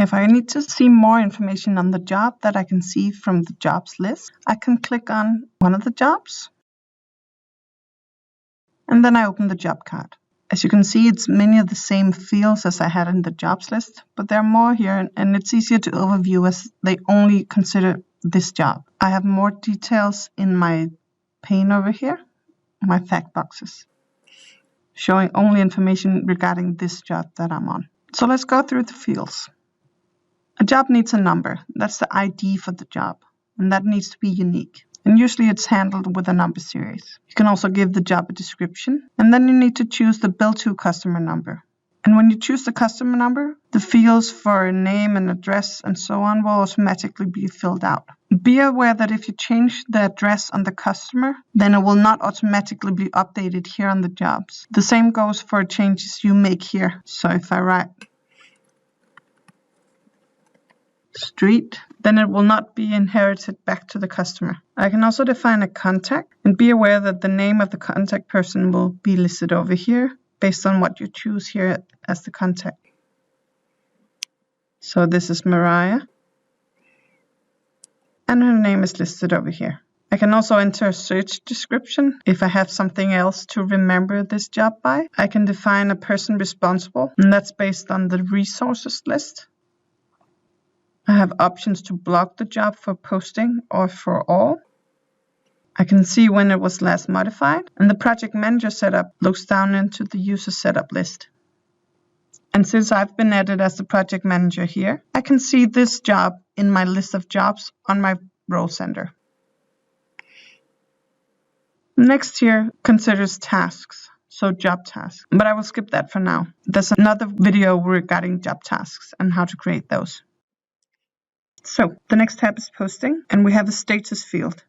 If I need to see more information on the job that I can see from the jobs list, I can click on one of the jobs. And then I open the job card. As you can see, it's many of the same fields as I had in the jobs list, but there are more here, and it's easier to overview as they only consider this job. I have more details in my pane over here, my fact boxes, showing only information regarding this job that I'm on. So let's go through the fields. A job needs a number. That's the ID for the job, and that needs to be unique. And usually it's handled with a number series. You can also give the job a description, and then you need to choose the bill to customer number. And when you choose the customer number, the fields for name and address and so on will automatically be filled out. Be aware that if you change the address on the customer, then it will not automatically be updated here on the jobs. The same goes for changes you make here. So if I write street, then it will not be inherited back to the customer. I can also define a contact, and be aware that the name of the contact person will be listed over here based on what you choose here as the contact. So this is Mariah, and her name is listed over here. I can also enter a search description. If I have something else to remember this job by, I can define a person responsible, and that's based on the resources list. I have options to block the job for posting or for all. I can see when it was last modified, and the project manager setup looks down into the user setup list. And since I've been added as the project manager here, I can see this job in my list of jobs on my role center. Next here considers tasks, so job tasks, but I will skip that for now. There's another video regarding job tasks and how to create those. So the next tab is posting, and we have a status field.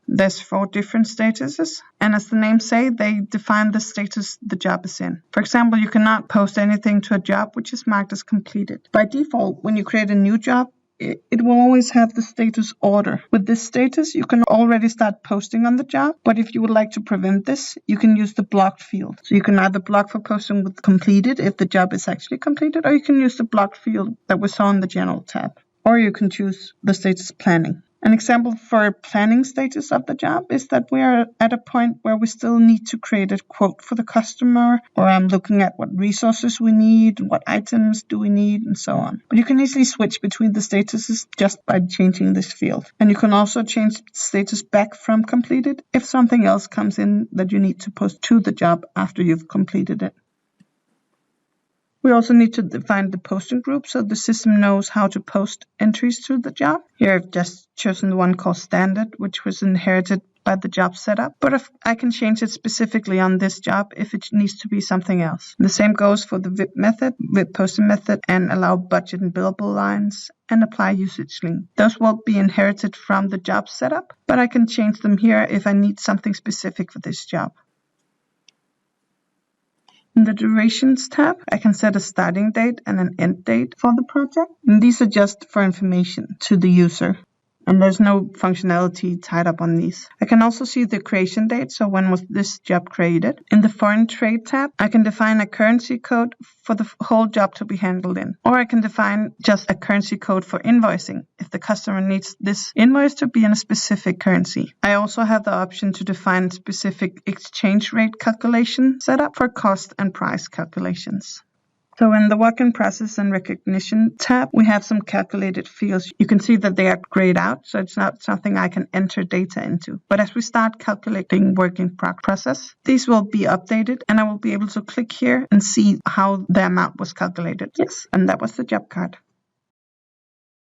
There's 4 different statuses, and as the name say, they define the status the job is in. For example, you cannot post anything to a job which is marked as completed. By default, when you create a new job, it will always have the status order. With this status, you can already start posting on the job, but if you would like to prevent this, you can use the blocked field. So you can either block for posting with completed if the job is actually completed, or you can use the blocked field that we saw in the general tab. Or you can choose the status planning. An example for a planning status of the job is that we are at a point where we still need to create a quote for the customer, or I'm looking at what resources we need, what items do we need, and so on. But you can easily switch between the statuses just by changing this field. And you can also change status back from completed if something else comes in that you need to post to the job after you've completed it. We also need to define the posting group so the system knows how to post entries to the job. Here I've just chosen the one called standard, which was inherited by the job setup, but if I can change it specifically on this job if it needs to be something else. The same goes for the VIP method, VIP posting method, and allow budget and billable lines, and apply usage link. Those will be inherited from the job setup, but I can change them here if I need something specific for this job. In the Durations tab, I can set a starting date and an end date for the project. And these are just for information to the user. And there's no functionality tied up on these. I can also see the creation date, so when was this job created. In the Foreign Trade tab, I can define a currency code for the whole job to be handled in. Or I can define just a currency code for invoicing, if the customer needs this invoice to be in a specific currency. I also have the option to define specific exchange rate calculation setup for cost and price calculations. So in the Work in Process and Recognition tab, we have some calculated fields. You can see that they are grayed out, so it's not something I can enter data into. But as we start calculating work in process, these will be updated, and I will be able to click here and see how the amount was calculated. Yes, and that was the job card.